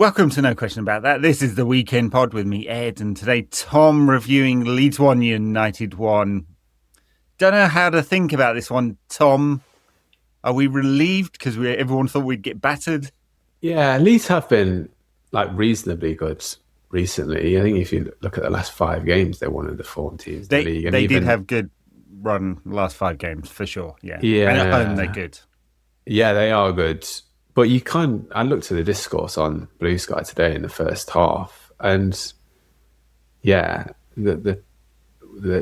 Welcome to No Question About That. This is the Weekend Pod with me, Ed, and today Tom reviewing Leeds 1, United 1. Don't know how to think about this one, Tom. Are we relieved because everyone thought we'd get battered? Yeah, Leeds have been reasonably good recently. I think if you look at the last 5 games, they're one of the form teams in the league. And they did have good run last 5 games for sure. Yeah. Yeah. And at home they're good. Yeah, they are good. But I looked at the discourse on Blue Sky today in the first half, and yeah, the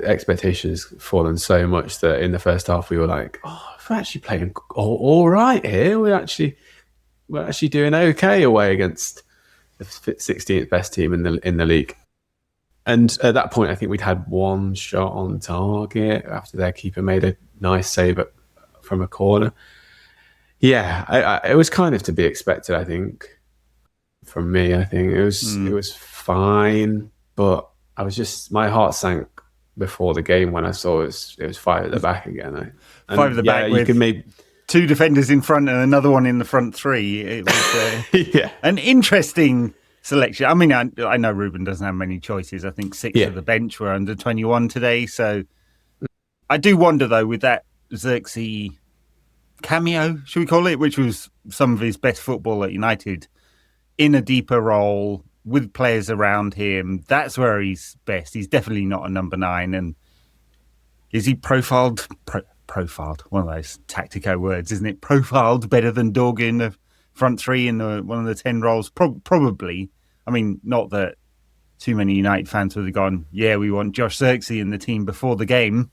expectations fallen so much that in the first half we were like, oh, we're actually playing all right here. We're actually doing okay away against the 16th best team in the league. And at that point, I think we'd had 1 shot on target after their keeper made a nice save from a corner. Yeah, it was kind of to be expected, I think. From me, I think it was fine, but my heart sank before the game when I saw it was 5 at the back again. 5 at the back with 2 defenders in front and another one in the front 3. It was an interesting selection. I mean, I know Ruben doesn't have many choices. I think 6 of the bench were under 21 today. So I do wonder, though, with that Xerxes cameo, should we call it, which was some of his best football at United, in a deeper role with players around him. That's where he's best. He's definitely not a number 9. And is he profiled? Profiled, one of those tactico words, isn't it? Profiled better than Dorgu in the front 3 in one of the 10 roles? Probably. I mean, not that too many United fans would have gone, yeah, we want Josh Xerxes in the team before the game,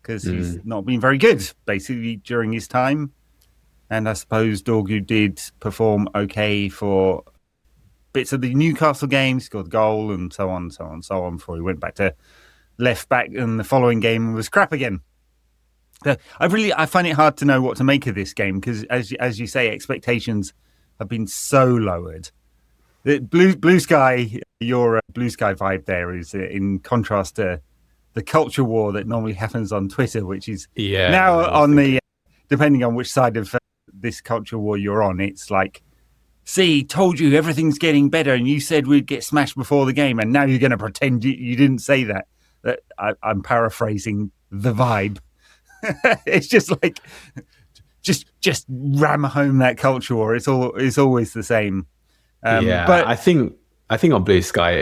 because he's not been very good, basically, during his time. And I suppose Dorgu did perform okay for bits of the Newcastle game, scored a goal and so on before he went back to left back, and the following game was crap again. So I find it hard to know what to make of this game, because as you say, expectations have been so lowered. Blue Sky, your Blue Sky vibe there is in contrast to the culture war that normally happens on Twitter, which is now on the, depending on which side of this culture war you're on, it's like, see, told you everything's getting better and you said we'd get smashed before the game, and now you're going to pretend you didn't say that. I'm paraphrasing the vibe. It's just like, just ram home that culture war. It's always the same. But I think on Blue Sky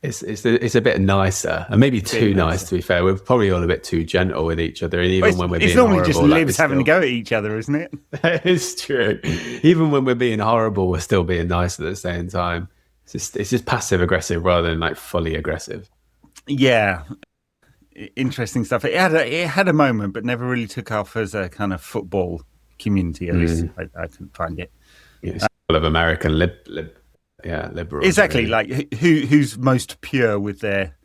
it's a bit nicer, and maybe too nice, to be fair. We're probably all a bit too gentle with each other, and even when we're being horrible, it's normally just libs having to go at each other, isn't it? It's true. Even when we're being horrible, we're still being nice at the same time. It's just passive aggressive rather than like fully aggressive. Yeah, interesting stuff. It had a moment, but never really took off as a kind of football community. At least I couldn't find it. It's full of American liberals. Exactly, really. like who's most pure with their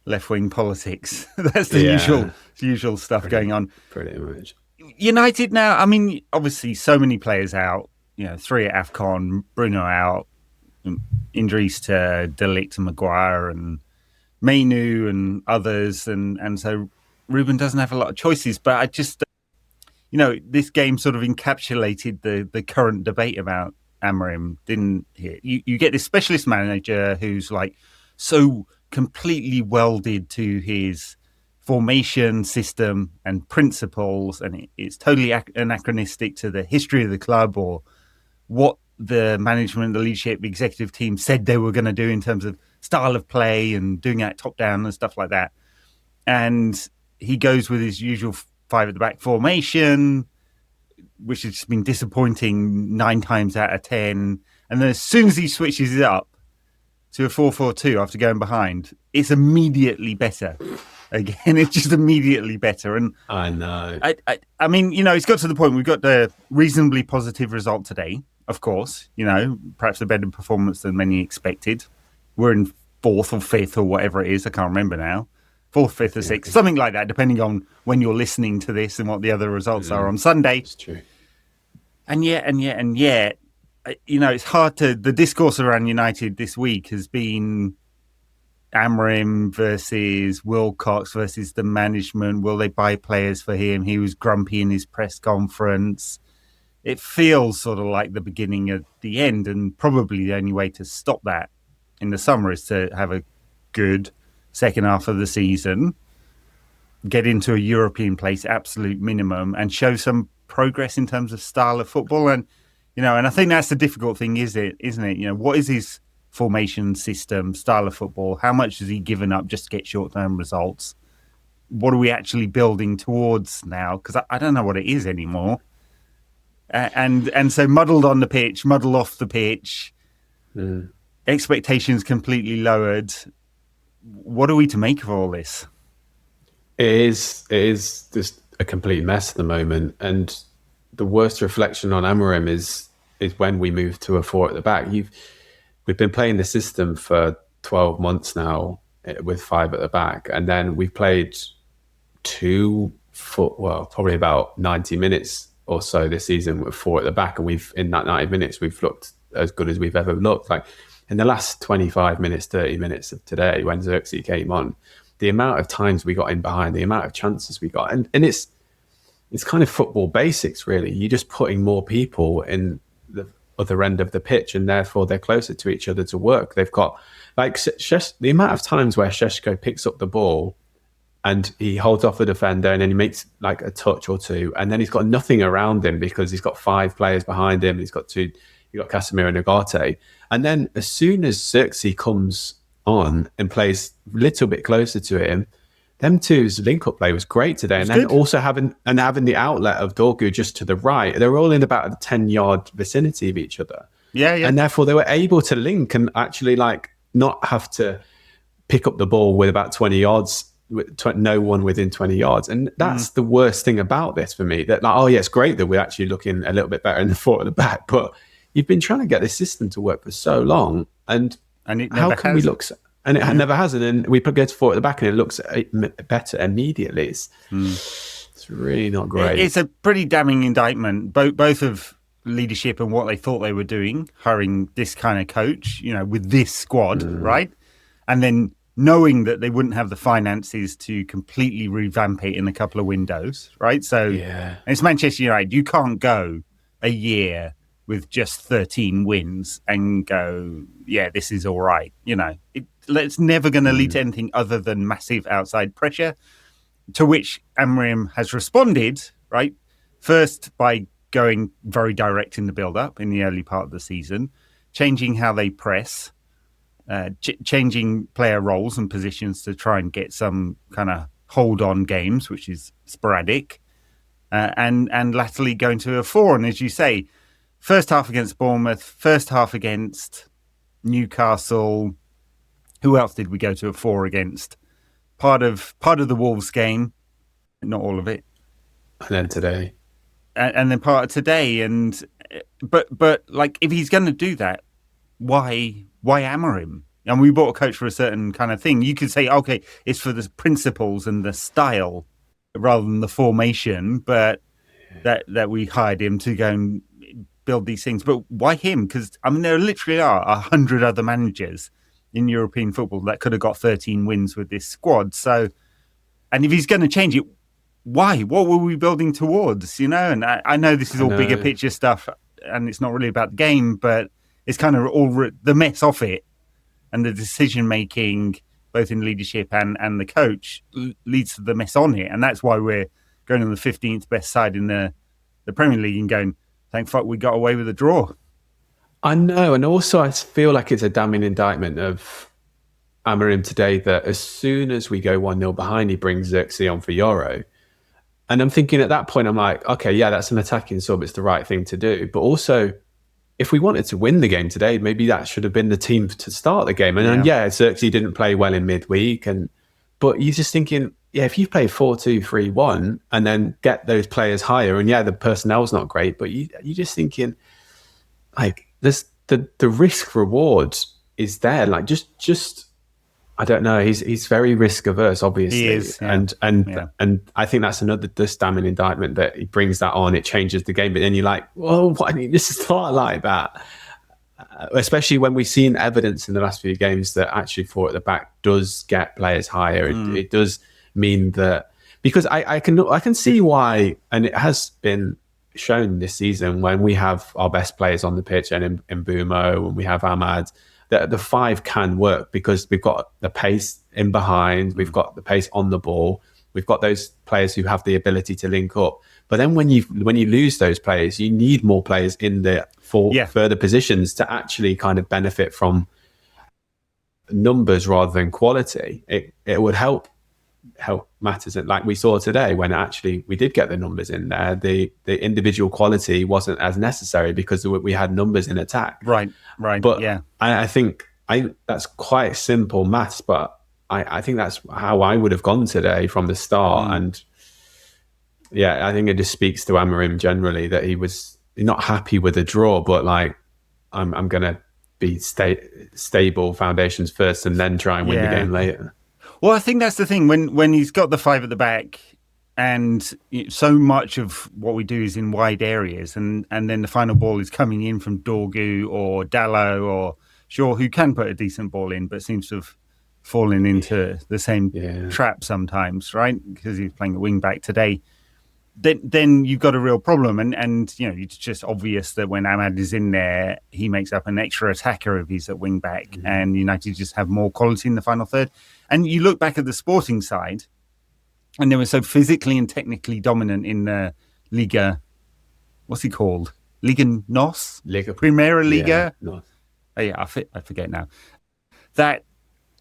left-wing politics. That's the usual stuff going on. Pretty much. United now, I mean, obviously so many players out, 3 at AFCON, Bruno out, injuries to De Ligt and Maguire and Mainu and others, and so Ruben doesn't have a lot of choices, but I just, this game sort of encapsulated the current debate about Amorim, didn't he? You get this specialist manager who's like so completely welded to his formation system and principles, and it's totally anachronistic to the history of the club or what the management, the leadership, the executive team said they were going to do in terms of style of play and doing that top down and stuff like that. And he goes with his usual 5 at the back formation, which has been disappointing 9 times out of 10. And then as soon as he switches it up to a 4-4-2 after going behind, it's immediately better. Again, it's just immediately better. And I know. I mean, it's got to the point, we've got the reasonably positive result today, of course, perhaps a better performance than many expected. We're in 4th or 5th or whatever it is. I can't remember now. 4th, 5th or 6th, something like that, depending on when you're listening to this and what the other results are on Sunday. It's true. And yet, it's hard to... The discourse around United this week has been Amorim versus Wilcox versus the management. Will they buy players for him? He was grumpy in his press conference. it feels sort of like the beginning of the end, and probably the only way to stop that in the summer is to have a good second half of the season, get into a European place, absolute minimum, and show some progress in terms of style of football. And, and I think that's the difficult thing, isn't it? What is his formation, system, style of football? How much has he given up just to get short-term results? What are we actually building towards now? Because I don't know what it is anymore. And so muddled on the pitch, muddled off the pitch, expectations completely lowered. What are we to make of all this? It is just a complete mess at the moment. And the worst reflection on Amorim is when we move to a 4 at the back. We've been playing the system for 12 months now with 5 at the back. And then we've played probably about 90 minutes or so this season with 4 at the back, and in that 90 minutes we've looked as good as we've ever looked. Like in the last 25 minutes, 30 minutes of today, when Xerxes came on, the amount of times we got in behind, the amount of chances we got, and it's kind of football basics, really. You're just putting more people in the other end of the pitch, and therefore they're closer to each other to work. They've got the amount of times where Šeško picks up the ball and he holds off the defender, and then he makes like a touch or two, and then he's got nothing around him because he's got 5 players behind him. You've got Casemiro and Ugarte. And then as soon as Xerxes comes on and plays a little bit closer to him, them two's link-up play was great today. And then also having the outlet of Dorgu just to the right, they're all in about a 10-yard vicinity of each other. Yeah. And therefore they were able to link and actually not have to pick up the ball with about 20 yards, no one within 20 yards. And that's the worst thing about this for me. That it's great that we're actually looking a little bit better in the 4 at the back, but you've been trying to get this system to work for so long, and it how can we look? And it never has. And then we go to 4 at the back, and it looks better immediately. It's really not great. It's a pretty damning indictment, both of leadership and what they thought they were doing, hiring this kind of coach, with this squad, right? And then knowing that they wouldn't have the finances to completely revamp it in a couple of windows, right? So it's Manchester United. You can't go a year with just 13 wins and go, this is all right. It's never going to lead to anything other than massive outside pressure, to which Amorim has responded, right? First, by going very direct in the build-up in the early part of the season, changing how they press, changing player roles and positions to try and get some kind of hold-on games, which is sporadic, and latterly going to a 4. And as you say, first half against Bournemouth, first half against Newcastle. Who else did we go to a 4 against? Part of the Wolves game, not all of it. And then today. And then part of today. But if he's going to do that, why Amorim? And we bought a coach for a certain kind of thing. You could say, okay, it's for the principles and the style rather than the formation, but that we hired him to go and build these things. But why him? Because there literally are 100 other managers in European football that could have got 13 wins with this squad. So, and if he's going to change it, why? What were we building towards? And I know this is all bigger picture stuff, and it's not really about the game, but it's kind of all the mess off it, and the decision making, both in leadership and the coach, leads to the mess on it, and that's why we're going on the 15th best side in the Premier League and going, thank fuck we got away with a draw. I know, and also I feel like it's a damning indictment of Amorim today that as soon as we go 1-0 behind, he brings Xerxes on for Euro. And I'm thinking at that point, I'm like, okay, that's an attacking sub. It's the right thing to do. But also, if we wanted to win the game today, maybe that should have been the team to start the game. And Xerxes didn't play well in midweek. But you're just thinking, if you play 4-2-3-1 and then get those players higher, and the personnel's not great, but you're just thinking, this the risk reward is there. Just I don't know. He's very risk averse, obviously. He is, and I think that's another damning indictment that he brings that on. It changes the game, but then you're like, well, why didn't this start like that? Especially when we've seen evidence in the last few games that actually 4 at the back does get players higher. It does mean that, because I can see why, and it has been shown this season when we have our best players on the pitch and in Bumo, when we have Ahmad, that the five can work because we've got the pace in behind, we've got the pace on the ball, we've got those players who have the ability to link up. But then when you lose those players, you need more players in the further positions to actually kind of benefit from numbers rather than quality. It would help matters, like we saw today when actually we did get the numbers in there. The individual quality wasn't as necessary because we had numbers in attack. Right. But yeah, I think that's quite simple maths, but I think that's how I would have gone today from the start. And yeah, I think it just speaks to Amorim generally that he's not happy with the draw, but like I'm gonna be stable foundations first and then try and win the game later. Well, I think that's the thing when he's got the five at the back, and so much of what we do is in wide areas, and then the final ball is coming in from Dorgu or Dallo or Shaw, who can put a decent ball in, but seems to have fallen into the same trap sometimes, right? Because he's playing a wing back today. Then you've got a real problem, and it's just obvious that when Ahmad is in there, he makes up an extra attacker if he's at wing back, and United just have more quality in the final third. And you look back at the Sporting side, and they were so physically and technically dominant in the Liga. What's it called? Liga NOS? Primera Liga? Yeah, NOS. Oh, yeah, I forget now. That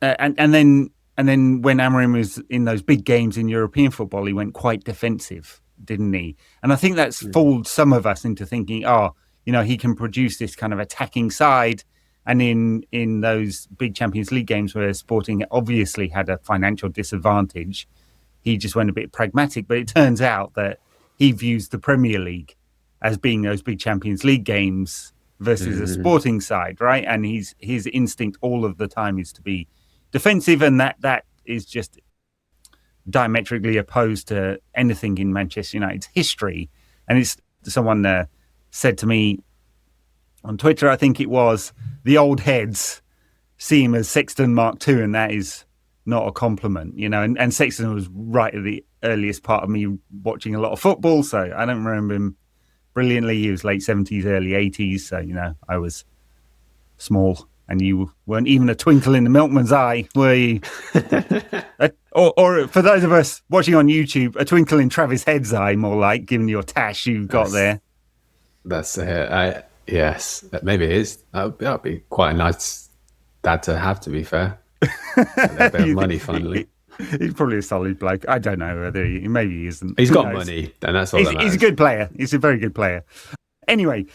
and then when Amorim was in those big games in European football, he went quite defensive, didn't he? And I think that's fooled some of us into thinking, he can produce this kind of attacking side. And in those big Champions League games where Sporting obviously had a financial disadvantage, he just went a bit pragmatic. But it turns out that he views the Premier League as being those big Champions League games versus a Sporting side, right? And his instinct all of the time is to be defensive, and that is just diametrically opposed to anything in Manchester United's history. And it's someone said to me on Twitter, I think it was, the old heads see him as Sexton Mark II, and that is not a compliment, and Sexton was right at the earliest part of me watching a lot of football, so I don't remember him brilliantly. He was late 70s, early 80s, so, I was small. And you weren't even a twinkle in the milkman's eye, were you? or for those of us watching on YouTube, a twinkle in Travis Head's eye, more like, given your tash you've got there. That's it. Yes, maybe it is. That would be quite a nice dad to have, to be fair. A bit of money, finally. He's probably a solid bloke. I don't know whether maybe he isn't. He's got money, and that's all that matters. He's a good player. He's a very good player. Anyway,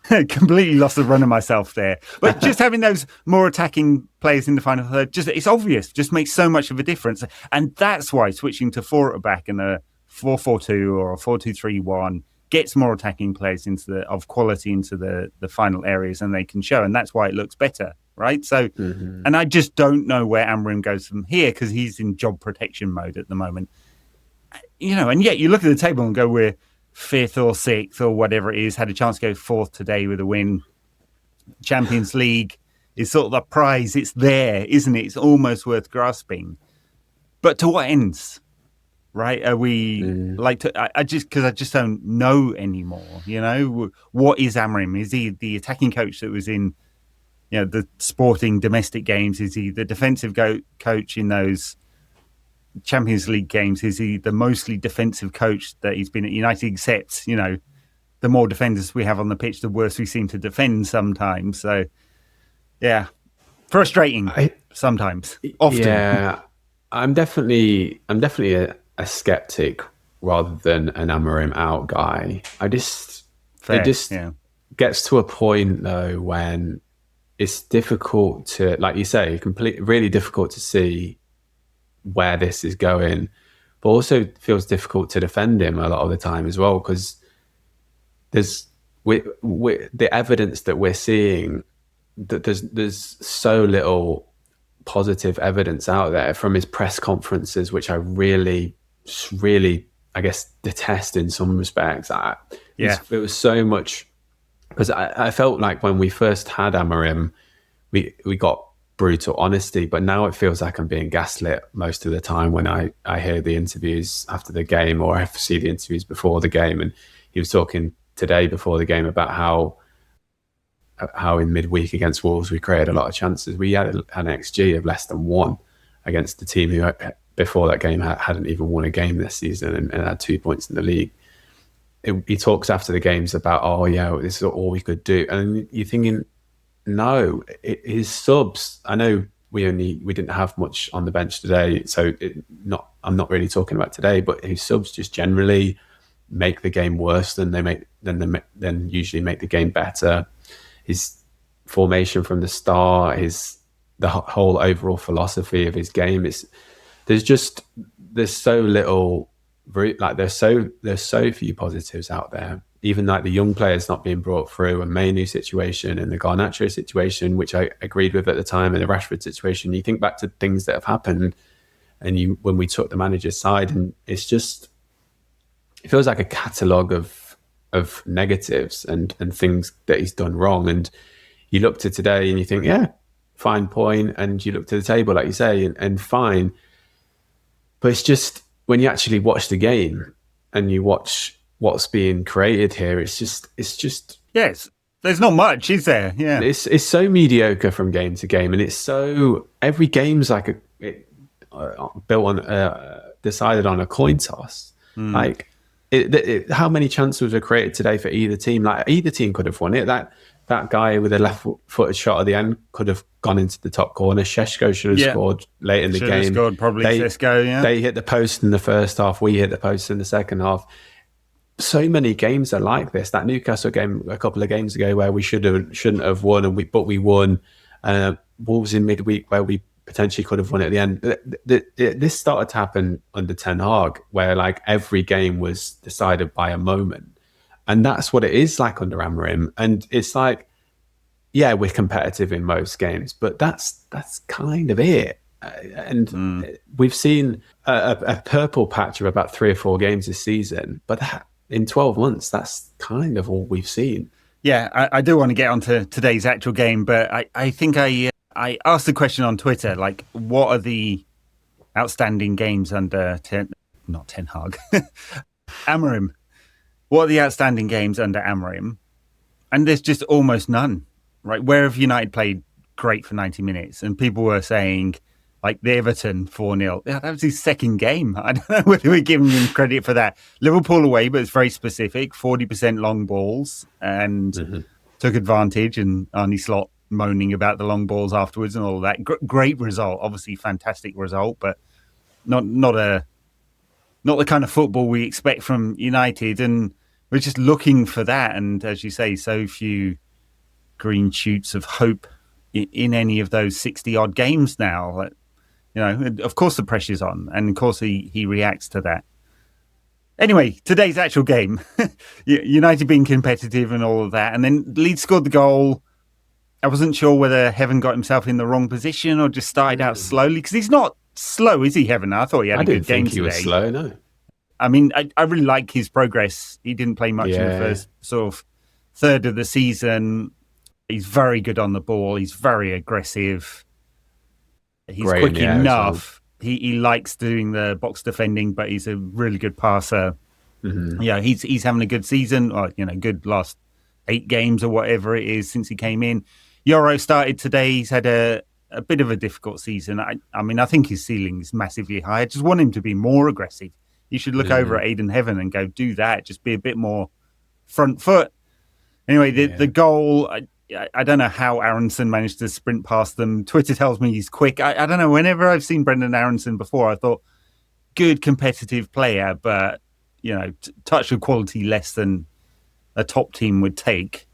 completely lost the run of myself there. But just having those more attacking players in the final third, it's obvious, just makes so much of a difference. And that's why switching to four at the back in a 4-4-2 or a 4-2-3-1 gets more attacking players of quality into the final areas, and they can show. And that's why it looks better, right? So, and I just don't know where Amorim goes from here, because he's in job protection mode at the moment. And yet you look at the table and go, we're 5th or 6th or whatever it is, had a chance to go 4th today with a win. Champions League is sort of the prize. It's there, isn't it? It's almost worth grasping. But to what ends, right? Are we because I just don't know anymore, What is Amorim? Is he the attacking coach that was in, the Sporting domestic games? Is he the defensive coach in those Champions League games? Is he the mostly defensive coach that he's been at United, except, the more defenders we have on the pitch, the worse we seem to defend sometimes. So, yeah, frustrating sometimes, often. Yeah, I'm definitely a skeptic rather than an Amorim out guy. It just gets to a point, though, when it's difficult to, like you say, really difficult to see where this is going, but also feels difficult to defend him a lot of the time as well, because there's the evidence that we're seeing that there's so little positive evidence out there from his press conferences, which I really, I guess, detest in some respects. It was so much, because I felt like when we first had Amorim, we got brutal honesty, but now it feels like I'm being gaslit most of the time when I hear the interviews after the game, or I see the interviews before the game, and he was talking today before the game about how in midweek against Wolves we created a lot of chances. We had an XG of less than 1 against the team who before that game hadn't even won a game this season and had 2 points in the league. He talks after the games about, oh yeah, this is all we could do, and you're thinking, no, his subs. I know we didn't have much on the bench today, so I'm not really talking about today, but his subs just generally make the game worse than usually make the game better. His formation from the start, the whole overall philosophy of his game there's so little, like there's so few positives out there. Even like the young players not being brought through, a Mainu situation and the Garnacho situation, which I agreed with at the time, and the Rashford situation. You think back to things that have happened, and when we took the manager's side, and it feels like a catalogue of negatives and things that he's done wrong. And you look to today and you think, yeah, fine point, and you look to the table, like you say, and fine. But it's just when you actually watch the game and you watch what's being created here, it's just yes, there's not much, is there? Yeah, it's so mediocre from game to game, and it's so every game's like built on decided on a coin toss. Like how many chances were created today for either team? Like either team could have won it. That guy with a left-footed shot at the end could have gone into the top corner. Šeško should have scored late in the game. Should have scored, probably Šeško, yeah. They hit the post in the first half. We hit the post in the second half. So many games are like this. That Newcastle game a couple of games ago where we shouldn't have won, but we won. Wolves in midweek where we potentially could have won at the end. This started to happen under Ten Hag, where like every game was decided by a moment. And that's what it is like under Amorim. And it's like, yeah, we're competitive in most games, but that's kind of it. And we've seen a purple patch of about 3 or 4 games this season, but in 12 months, that's kind of all we've seen. Yeah, I do want to get onto today's actual game, but I think I asked the question on Twitter, like, what are the outstanding games under Ten Hag, Amorim? What are the outstanding games under Amorim? And there's just almost none, right? Where have United played great for 90 minutes? And people were saying, like, the Everton 4-0. Yeah, that was his second game. I don't know whether we're giving him credit for that. Liverpool away, but it's very specific. 40% long balls and took advantage. And Arne Slot moaning about the long balls afterwards and all of that. Great result. Obviously, fantastic result, but not the kind of football we expect from United, and we're just looking for that. And as you say, so few green shoots of hope in any of those 60-odd games now. You know, of course the pressure's on, and of course he reacts to that. Anyway, today's actual game, United being competitive and all of that, and then Leeds scored the goal. I wasn't sure whether Heaven got himself in the wrong position or just started out slowly, because he's not slow, is he, Heaven? I thought he had a good game today. I didn't think he was slow, no. I mean, I really like his progress. He didn't play much in the first sort of third of the season. He's very good on the ball. He's very aggressive. He's quick enough. He likes doing the box defending, but he's a really good passer. Yeah, he's having a good season, or good last 8 games or whatever it is since he came in. Euro started today. He's had a bit of a difficult season. I mean, I think his ceiling is massively high. I just want him to be more aggressive. You should look over at Aiden Heaven and go, do that. Just be a bit more front foot. Anyway, the goal, I don't know how Aronson managed to sprint past them. Twitter tells me he's quick. I don't know. Whenever I've seen Brendan Aronson before, I thought, good competitive player, but, touch of quality less than a top team would take.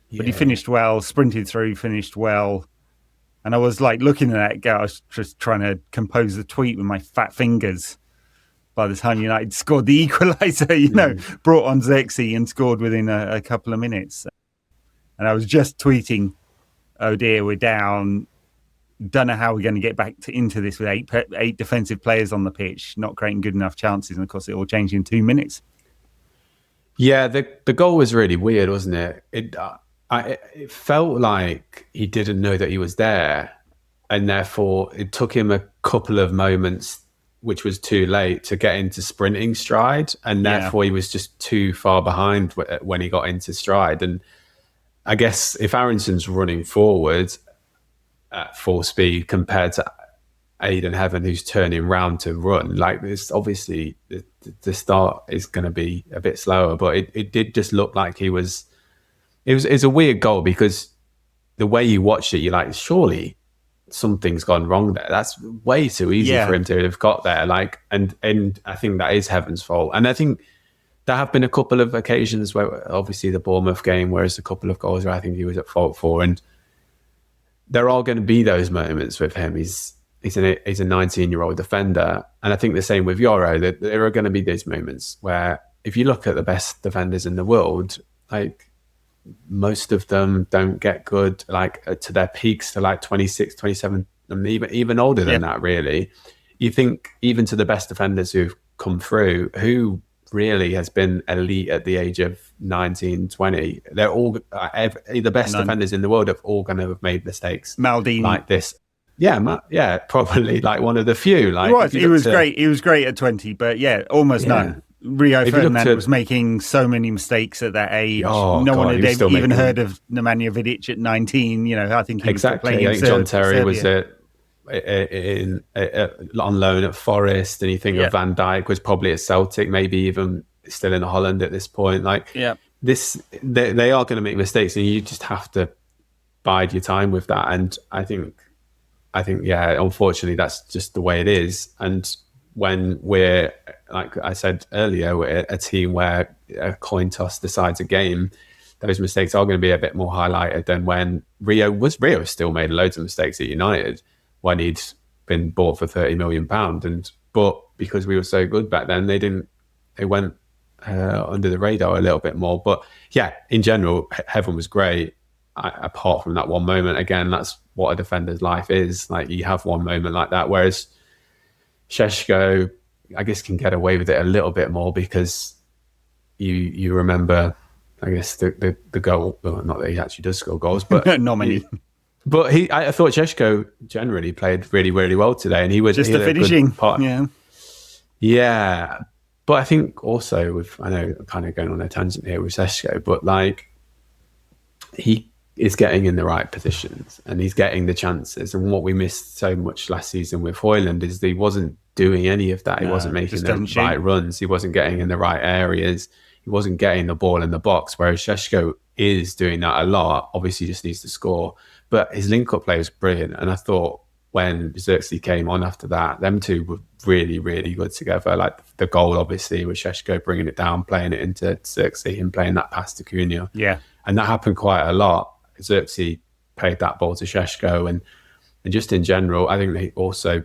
Yeah. But he finished well, sprinted through, finished well. And I was like looking at that guy, I was just trying to compose the tweet with my fat fingers. By the time United scored the equaliser, brought on Zexi and scored within a couple of minutes. And I was just tweeting, oh dear, we're down. Don't know how we're going to get back into this with eight defensive players on the pitch, not creating good enough chances. And of course, it all changed in 2 minutes. Yeah, the goal was really weird, wasn't it? It felt like he didn't know that he was there. And therefore, it took him a couple of moments which was too late to get into sprinting stride, and therefore he was just too far behind when he got into stride. And I guess if Aronson's running forward at full speed compared to Aidan Heaven, who's turning round to run, like this, obviously the start is going to be a bit slower. But it did just look like he was. It's a weird goal because the way you watched it, you're like, surely something's gone wrong there. That's way too easy for him to have got there. Like, and I think that is Heaven's fault. And I think there have been a couple of occasions where, obviously the Bournemouth game, whereas a couple of goals where I think he was at fault for, and there are going to be those moments with him. He's a 19-year-old defender, and I think the same with Yoro. That there are going to be these moments where, if you look at the best defenders in the world, like, most of them don't get good like to their peaks to like 26, 27, and even older than that, really. You think even to the best defenders who've come through, who really has been elite at the age of 19, 20, they're all the best defenders in the world have all going to have made mistakes. Maldini like this. Yeah, probably like one of the few. Like he was great. He was great at 20, but almost none. Rio Ferdinand was making so many mistakes at that age. No one had even heard of Nemanja Vidic at 19. You know, I think he was playing. I think John Terry was on loan at Forest, and you think of Van Dijk was probably at Celtic, maybe even still in Holland at this point. Like, they are going to make mistakes, and you just have to bide your time with that. And I think, unfortunately, that's just the way it is. And when we're, like I said earlier, we're a team where a coin toss decides a game, those mistakes are going to be a bit more highlighted than when Rio still made loads of mistakes at United when he'd been bought for £30 million. But because we were so good back then, they went under the radar a little bit more. But yeah, in general, Heaven was great. Apart from that one moment, again, that's what a defender's life is. Like, you have one moment like that, whereas Šeško, I guess, can get away with it a little bit more because you remember, I guess, the goal. Well, not that he actually does score goals, but not many. But I thought Šeško generally played really, really well today, and he was just the finishing part. Yeah. But I think also I know I'm kind of going on a tangent here with Šeško, but like, he is getting in the right positions and he's getting the chances. And what we missed so much last season with Højlund is that he wasn't doing any of that. He wasn't making the right runs. He wasn't getting in the right areas. He wasn't getting the ball in the box, whereas Šeško is doing that a lot. Obviously, he just needs to score. But his link-up play was brilliant. And I thought when Xerxes came on after that, them two were really, really good together. Like, the goal, obviously, was Šeško bringing it down, playing it into Xerxes and playing that pass to Cunha. Yeah. And that happened quite a lot. Xerxes played that ball to Šeško. And just in general, I think they also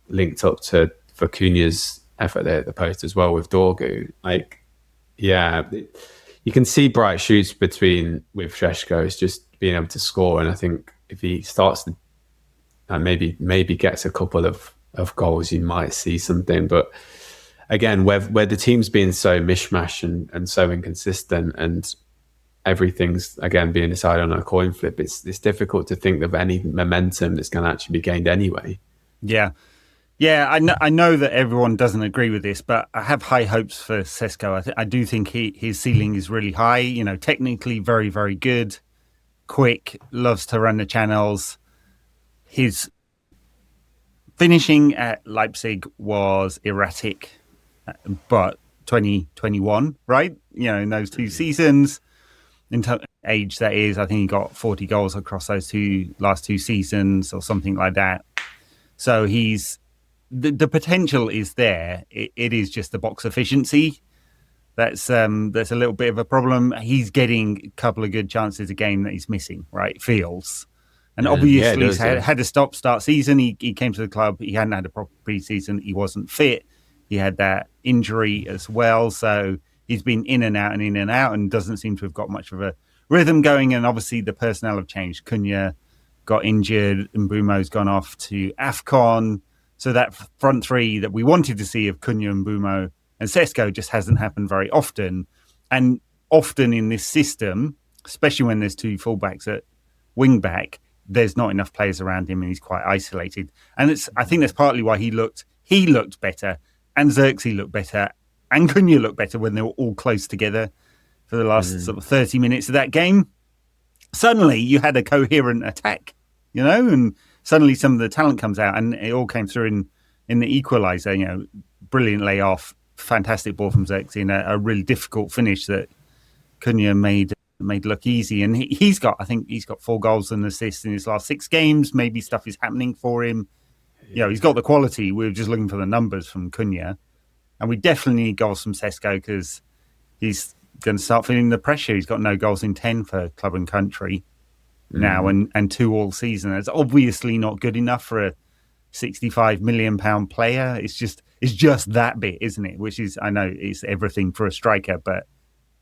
linked up for Cunha's effort there at the post as well with Dorgu. Like, yeah, you can see bright shoots with Šeško. It's just being able to score. And I think if he starts to maybe gets a couple of goals, you might see something. But again, where the team's being so mishmash and so inconsistent, and everything's again being decided on a coin flip, it's difficult to think of any momentum that's going to actually be gained anyway. Yeah, I know that everyone doesn't agree with this, but I have high hopes for Šeško. I do think his ceiling is really high. You know, technically very, very good, quick, loves to run the channels. His finishing at Leipzig was erratic, but 2021, right? You know, in those two seasons, in age that is, I think he got 40 goals across those last two seasons or something like that. So the potential is there. It is just the box efficiency that's a little bit of a problem. He's getting a couple of good chances a game that he's missing, right? It feels. And obviously he's had a stop-start season. He came to the club. He hadn't had a proper pre-season. He wasn't fit. He had that injury as well. So he's been in and out and doesn't seem to have got much of a rhythm going. And obviously the personnel have changed. Cunha got injured. Mbeumo's gone off to AFCON. So that front three that we wanted to see of Cunha, Mbeumo and Šeško just hasn't happened very often. And often in this system, especially when there's two fullbacks at wing-back, there's not enough players around him and he's quite isolated. And I think that's partly why he looked he looked better, and Xerxes looked better, and Cunha looked better when they were all close together for the last sort of 30 minutes of that game. Suddenly you had a coherent attack, and suddenly some of the talent comes out, and it all came through in the equaliser, brilliant layoff, fantastic ball from Xerxes, and a really difficult finish that Cunha made look easy. And he's got 4 goals and assists in his last 6 games. Maybe stuff is happening for him. He's got the quality. We were just looking for the numbers from Cunha. And we definitely need goals from Sesko because he's going to start feeling the pressure. He's got no goals in 10 for club and country now and 2 all season. It's obviously not good enough for a £65 million player. It's just that bit, isn't it? Which is, I know it's everything for a striker, but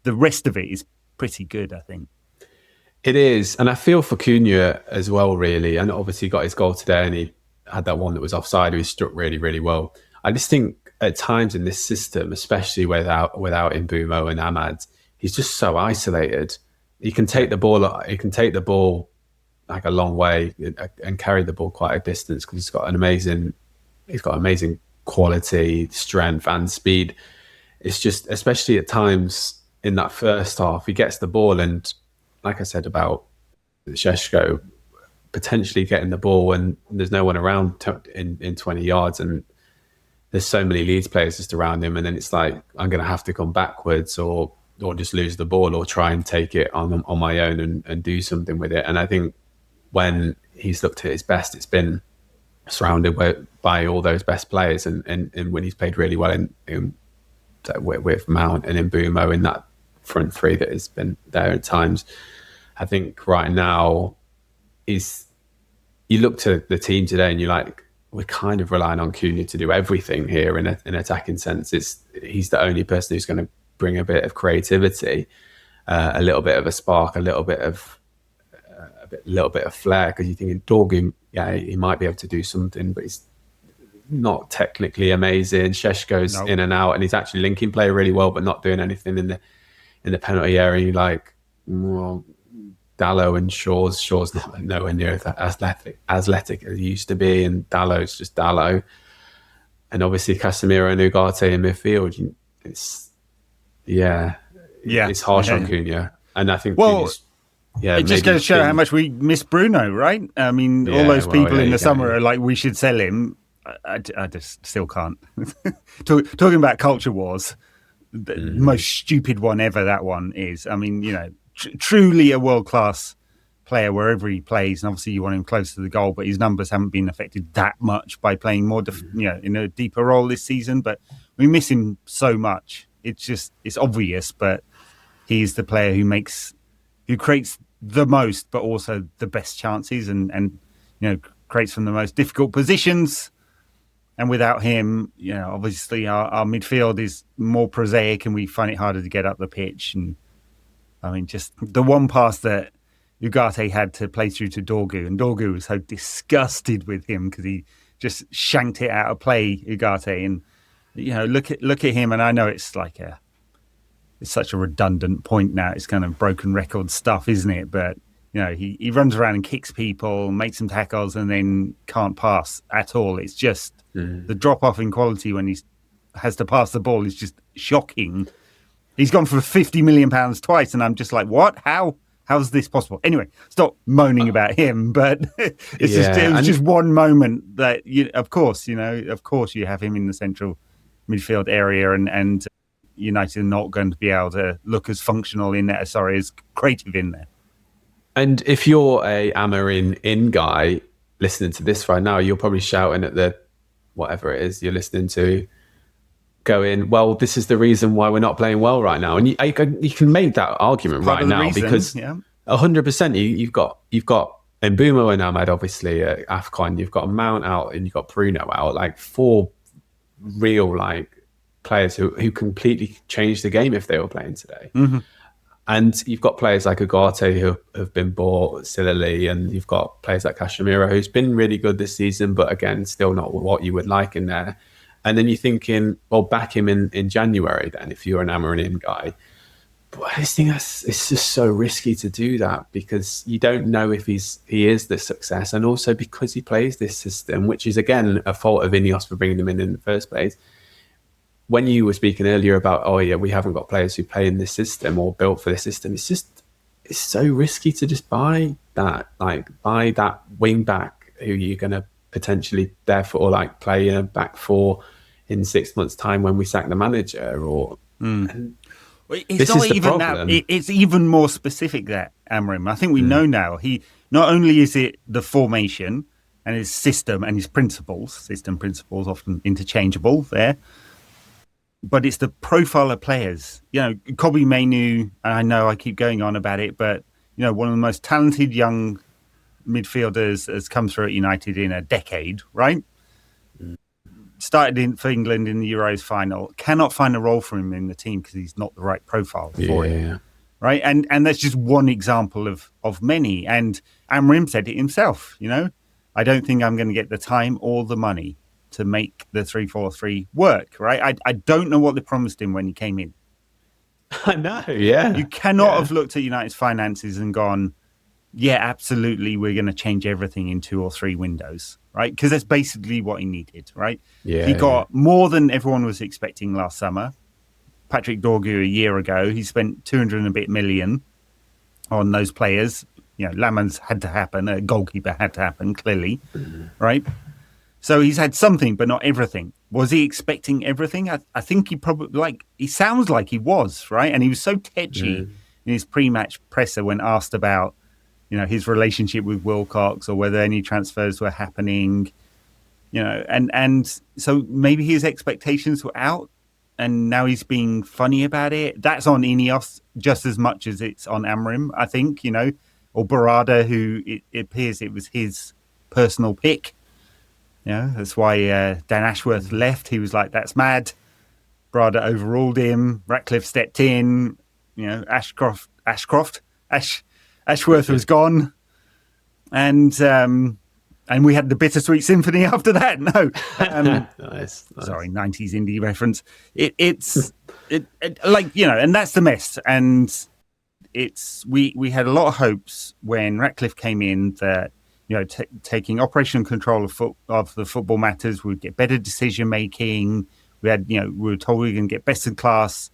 the rest of it is pretty good, I think. It is. And I feel for Cunha as well, really. And obviously he got his goal today and he had that one that was offside. He struck really, really well. I just think at times in this system, especially without Mbeumo and Ahmad, he's just so isolated. He can take the ball like a long way and carry the ball quite a distance because he's got amazing quality, strength and speed. It's just, especially at times in that first half, he gets the ball and like I said about Sesko, potentially getting the ball when there's no one around in 20 yards and there's so many Leeds players just around him, and then it's like I'm going to have to come backwards or just lose the ball or try and take it on my own and do something with it. And I think when he's looked at his best, it's been surrounded by all those best players, and when he's played really well with Mount and Mbeumo in that front three that has been there at times. I think right now you look to the team today and you're like, we're kind of relying on Cunha to do everything here in an attacking sense. He's the only person who's going to bring a bit of creativity, a little bit of a spark, a little bit of flair. Because you're thinking Dorgu, he might be able to do something, but he's not technically amazing. Sheshko's in and out, and he's actually linking play really well, but not doing anything in the penalty area. Like, well, Dalot and Shaw's nowhere near as athletic as he used to be, and Dalot's just Dalot. And obviously Casemiro and Ugarte in midfield. It's harsh on Cunha, and I think it just goes to show how much we miss Bruno, right? I mean, all those people in the summer are like, we should sell him. I just still can't. Talking about culture wars, the most stupid one ever. That one is. I mean, truly a world-class player wherever he plays, and obviously you want him close to the goal, but his numbers haven't been affected that much by playing more, in a deeper role this season. But we miss him so much. It's obvious, but he's the player who creates the most, but also the best chances, and creates from the most difficult positions. And without him, obviously our midfield is more prosaic, and we find it harder to get up the pitch. And I mean, just the one pass that Ugarte had to play through to Dorgu, and Dorgu was so disgusted with him because he just shanked it out of play, Ugarte. And look at him, and I know it's like it's such a redundant point now. It's kind of broken record stuff, isn't it? But he runs around and kicks people, makes some tackles, and then can't pass at all. It's just the drop off in quality when he has to pass the ball is just shocking. He's gone for £50 million twice, and I'm just like, what? How's this possible? Anyway, stop moaning about him, but it was just one moment that, of course you have him in the central midfield area, and United are not going to be able to look as functional in there, as creative in there. And if you're a Amorim in guy listening to this right now, you're probably shouting at the whatever it is you're listening to, going, well, this is the reason why we're not playing well right now. And you can make that argument right now because 100% you've got Mbeumo and Ahmad obviously at AFCON, you've got Mount out and you've got Bruno out, like 4 real players who completely changed the game if they were playing today. Mm-hmm. And you've got players like Ugarte who have been bought sillily, and you've got players like Casemiro who's been really good this season, but again, still not what you would like in there. And then you're thinking, well, back him in January then, if you're an Amorim guy. But I just think it's just so risky to do that, because you don't know if he is the success, and also because he plays this system, which is again a fault of Ineos for bringing him in the first place. When you were speaking earlier about, oh yeah, we haven't got players who play in this system or built for this system, it's so risky to just buy that wing back who you're going to potentially therefore like play in a back four in 6 months' time when we sack the manager. Or it's not even that. It's even more specific that Amorim. I think we know now. He not only is it the formation and his system and his principles. System principles often interchangeable there. But it's the profile of players. You know, Kobbie Mainoo, I know I keep going on about it, but, you know, one of the most talented young midfielders has come through at United in a decade, right? Started for England in the Euros final. Cannot find a role for him in the team because he's not the right profile for him. Right? And that's just one example of many. And Amorim said it himself, you know, I don't think I'm going to get the time or the money to make the 3-4-3 work, right? I don't know what they promised him when he came in. I know, yeah. You cannot have looked at United's finances and gone, yeah, absolutely, we're going to change everything in 2 or 3 windows, right? Because that's basically what he needed, right? Yeah, he got more than everyone was expecting last summer. Patrick Dorgu a year ago, he spent 200 and a bit million on those players. You know, Lammers had to happen, a goalkeeper had to happen, clearly, right? So he's had something, but not everything. Was he expecting everything? I think he probably, he sounds like he was, right? And he was so tetchy in his pre-match presser when asked about, you know, his relationship with Wilcox or whether any transfers were happening, you know, and so maybe his expectations were out and now he's being funny about it. That's on Ineos just as much as it's on Amorim, I think, you know, or Barada, who it appears it was his personal pick. Yeah, that's why Dan Ashworth left. He was like, that's mad. Brada overruled him. Ratcliffe stepped in. You know, Ashworth was gone. And we had the Bittersweet Symphony after that. No. Nice. Sorry, 90s indie reference. It's like, you know, and that's the mess. And we had a lot of hopes when Ratcliffe came in that, you know, taking operational control of the football matters, we'd get better decision making. We were told we were going to get best in class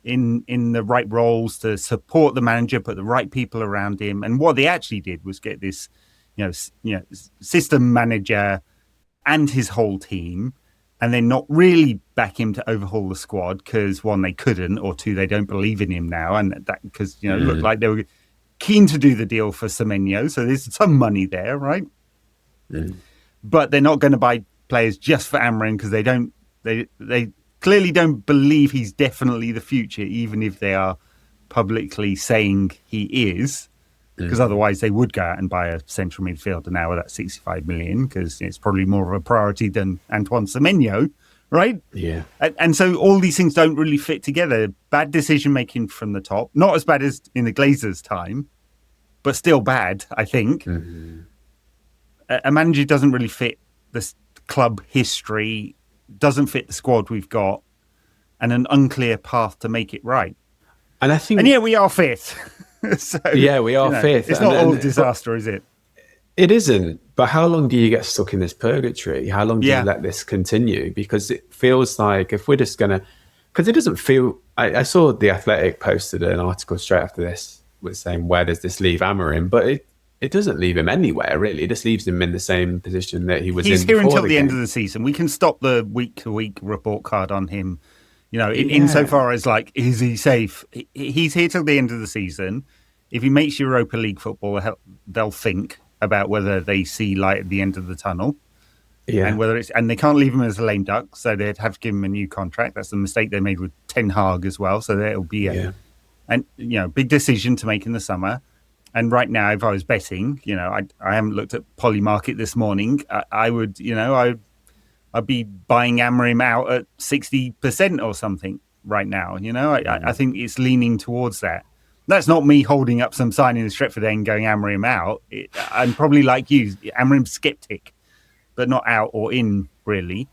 in the right roles to support the manager, put the right people around him. And what they actually did was get this, you know, system manager and his whole team, and then not really back him to overhaul the squad because 1, they couldn't, or 2, they don't believe in him now, and that because it looked like they were keen to do the deal for Semenyo, so there's some money there, right? But they're not going to buy players just for Amorim because they clearly don't believe he's definitely the future, even if they are publicly saying he is, because otherwise they would go out and buy a central midfielder now with that 65 million, because it's probably more of a priority than Antoine Semenyo, right? Yeah. And so all these things don't really fit together. Bad decision-making from the top. Not as bad as in the Glazers' time, but still bad, I think. A manager doesn't really fit the club history, doesn't fit the squad we've got, and an unclear path to make it right. And I think... And yeah, we are fifth. So, yeah, we are fifth. It's not all disaster, is it? It isn't. But how long do you get stuck in this purgatory? How long do you let this continue? Because it feels like if we're just going to... Because it doesn't feel... I saw The Athletic posted an article straight after this was saying, where does this leave Amorim? But it doesn't leave him anywhere, really. It just leaves him in the same position that he was in. He's here until the end of the season. We can stop the week-to-week report card on him. You know, insofar as, like, is he safe? He's here till the end of the season. If he makes Europa League football, they'll think about whether they see light at the end of the tunnel. Yeah. And they can't leave him as a lame duck, so they'd have to give him a new contract. That's the mistake they made with Ten Hag as well. So that'll be a big decision to make in the summer. And right now, if I was betting, you know, I haven't looked at Polymarket this morning. I would, you know, I'd be buying Amorim out at 60% or something right now. You know, I think it's leaning towards that. That's not me holding up some sign in the Stretford end going Amorim out. I'm probably like you, Amorim skeptic, but not out or in really.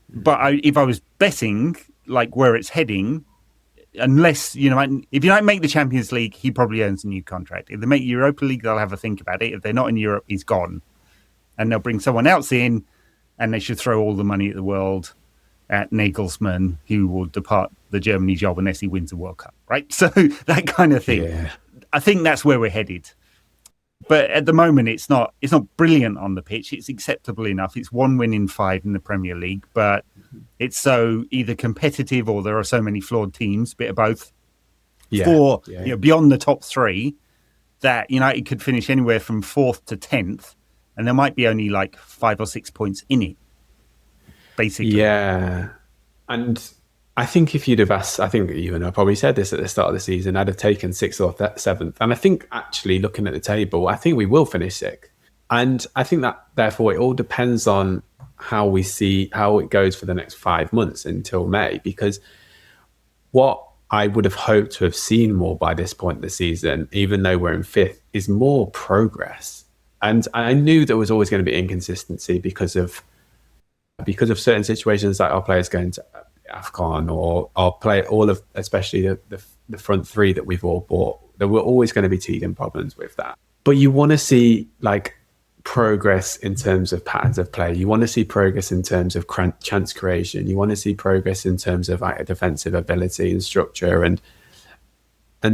But if I was betting like where it's heading, unless, if you don't make the Champions League, he probably earns a new contract. If they make Europa League, they'll have a think about it. If they're not in Europe, he's gone. And they'll bring someone else in, and they should throw all the money at the world at Nagelsmann, who will depart the Germany job unless he wins the World Cup, right? So that kind of thing. Yeah. I think that's where we're headed. But at the moment, it's not brilliant on the pitch. It's acceptable enough. It's 1 win in 5 in the Premier League, but it's so either competitive or there are so many flawed teams, bit of both. Beyond the top 3, that United could finish anywhere from 4th to 10th, and there might be only like 5 or 6 points in it, basically. Yeah, and I think if you'd have asked, I think you and I probably said this at the start of the season, I'd have taken 6th or 7th. And I think actually looking at the table, I think we will finish 6th. And I think that therefore it all depends on how we see how it goes for the next 5 months until May. Because what I would have hoped to have seen more by this point in the season, even though we're in 5th, is more progress. And I knew there was always going to be inconsistency because of certain situations, like our players going to AFCON or our play, all of especially the front 3 that we've all bought. There were always going to be teething problems with that. But you want to see like progress in terms of patterns of play. You want to see progress in terms of chance creation. You want to see progress in terms of like defensive ability and structure and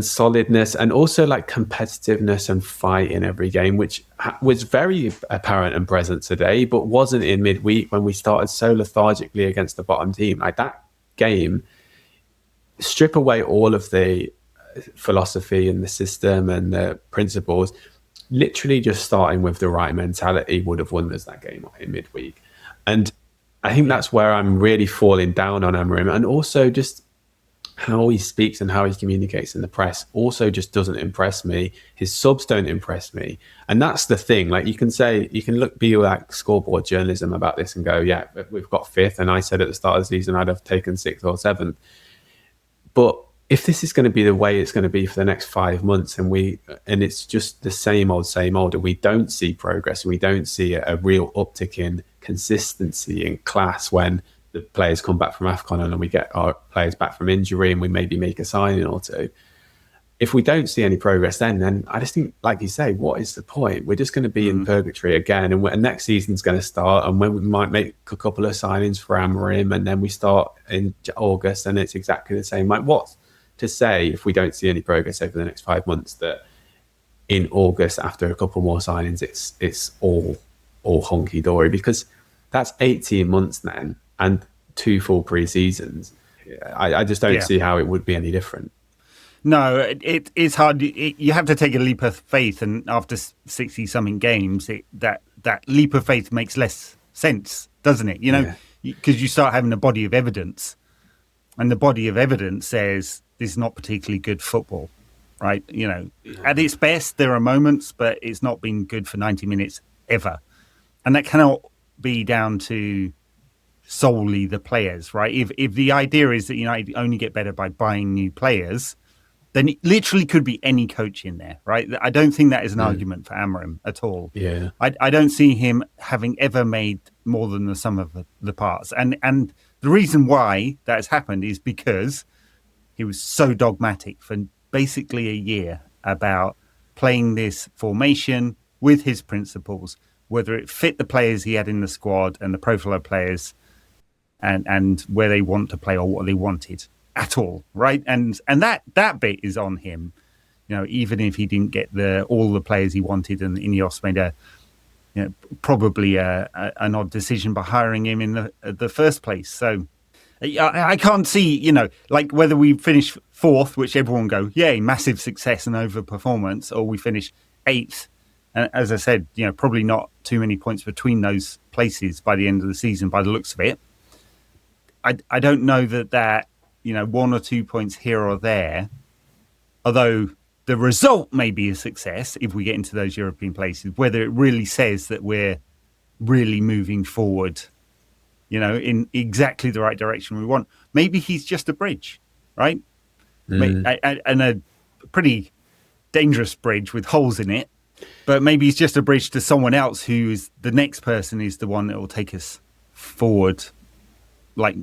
solidness, and also like competitiveness and fight in every game, which was very apparent and present today, but wasn't in midweek when we started so lethargically against the bottom team. Like that game, strip away all of the philosophy and the system and the principles, literally just starting with the right mentality would have won us that game in midweek. And I think that's where I'm really falling down on Amorim, and also just how he speaks and how he communicates in the press also just doesn't impress me. His subs don't impress me. And that's the thing. Like you can be like scoreboard journalism about this and go, yeah, we've got 5th. And I said at the start of the season, I'd have taken 6th or 7th. But if this is going to be the way it's going to be for the next 5 months and it's just the same old, and we don't see progress, and we don't see a real uptick in consistency in class when the players come back from AFCON and we get our players back from injury and we maybe make a signing or two. If we don't see any progress then I just think, like you say, what is the point? We're just going to be in purgatory again, and next season's going to start, and when we might make a couple of signings for Amorim, and then we start in August and it's exactly the same. Like, what's to say if we don't see any progress over the next 5 months that in August, after a couple more signings, it's all hunky-dory? Because that's 18 months then, and 2 full pre-seasons. I just don't see how it would be any different. No, it is hard. You have to take a leap of faith, and after 60-something games, that leap of faith makes less sense, doesn't it? Because you start having a body of evidence, and the body of evidence says this is not particularly good football, right? At its best, there are moments, but it's not been good for 90 minutes ever. And that cannot be down to solely the players, right? If the idea is that United only get better by buying new players, then it literally could be any coach in there, right? I don't think that is an argument for Amorim at all. Yeah, I don't see him having ever made more than the sum of the parts. And the reason why that has happened is because he was so dogmatic for basically a year about playing this formation with his principles, whether it fit the players he had in the squad and the profile of players and where they want to play or what they wanted at all, right? And that bit is on him, even if he didn't get all the players he wanted, and Ineos made probably an odd decision by hiring him in the first place. So I can't see, like whether we finish 4th, which everyone go, yay, massive success and overperformance, or we finish 8th. And as I said, probably not too many points between those places by the end of the season, by the looks of it. I don't know that 1 or 2 points here or there, although the result may be a success if we get into those European places, whether it really says that we're really moving forward, in exactly the right direction we want. Maybe he's just a bridge, right? And a pretty dangerous bridge with holes in it. But maybe he's just a bridge to someone else who is the next person is the one that will take us forward, like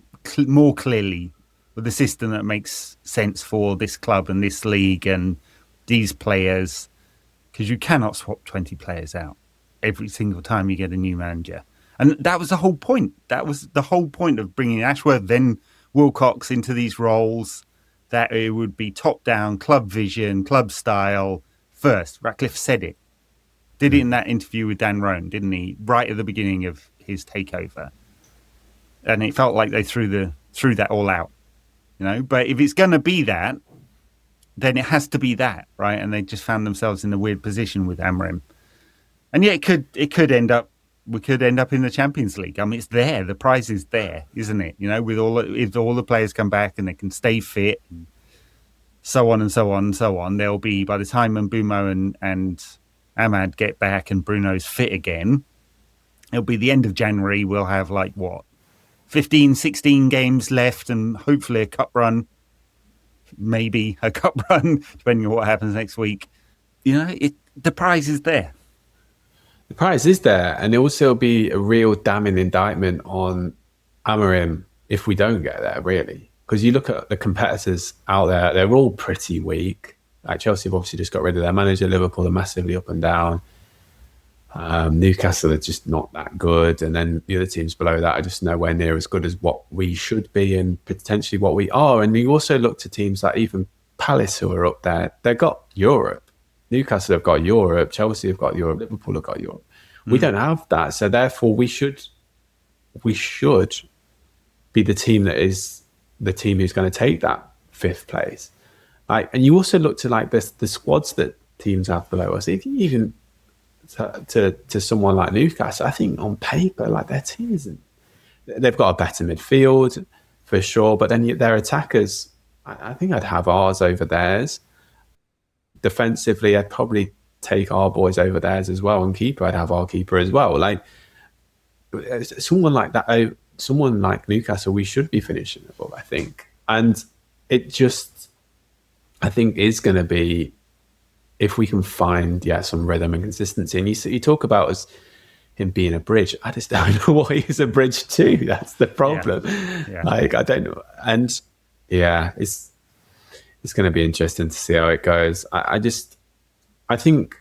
more clearly with a system that makes sense for this club and this league and these players, because you cannot swap 20 players out every single time you get a new manager. And that was the whole point. That was the whole point of bringing Ashworth, then Wilcox into these roles, that it would be top-down, club vision, club style first. Ratcliffe said it. Did it in that interview with Dan Roan, didn't he? Right at the beginning of his takeover. And it felt like they threw that all out, But if it's going to be that, then it has to be that, right? And they just found themselves in a weird position with Amorim. And yeah, it could end up. We could end up in the Champions League. I mean, it's there. The prize is there, isn't it? With if all the players come back and they can stay fit, and so on and so on and so on. There'll be, by the time Mbeumo and Ahmad get back and Bruno's fit again, it'll be the end of January. We'll have 15, 16 games left, and hopefully a cup run. Maybe a cup run, depending on what happens next week. The prize is there. The prize is there, and it also will be a real damning indictment on Amorim if we don't get there, really. Because you look at the competitors out there, they're all pretty weak. Like Chelsea have obviously just got rid of their manager. Liverpool are massively up and down. Newcastle are just not that good. And then the other teams below that are just nowhere near as good as what we should be and potentially what we are. And you also look to teams like even Palace, who are up there. They've got Europe. Newcastle have got Europe. Chelsea have got Europe. Liverpool have got Europe. We don't have that. So therefore we should be the team that is the team who's going to take that 5th place. And you also look to the squads that teams have below us. Even to someone like Newcastle, I think on paper, their team isn't. They've got a better midfield for sure, but then their attackers, I think I'd have ours over theirs. Defensively, I'd probably take our boys over theirs as well, and keeper, I'd have our keeper as well. Someone like that, someone like Newcastle, we should be finishing above, I think. And it just, I think, is going to be, if we can find some rhythm and consistency. And you talk about him being a bridge. I just don't know what he's a bridge to. That's the problem. Yeah. I don't know. And it's going to be interesting to see how it goes. I think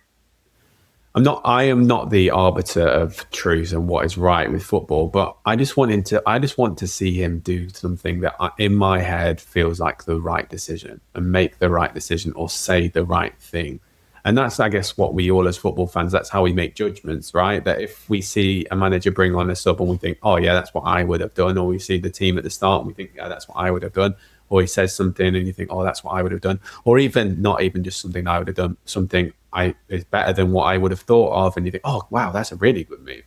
I am not the arbiter of truth and what is right with football, but I just want to see him do something that in my head feels like the right decision, and make the right decision or say the right thing. And that's, I guess, what we all as football fans, that's how we make judgments, right? That if we see a manager bring on a sub and we think, oh yeah, that's what I would have done, or we see the team at the start and we think, yeah, that's what I would have done, or he says something and you think, oh, that's what I would have done, or even not even just something I would have done, something is better than what I would have thought of, and you think, oh wow, that's a really good move.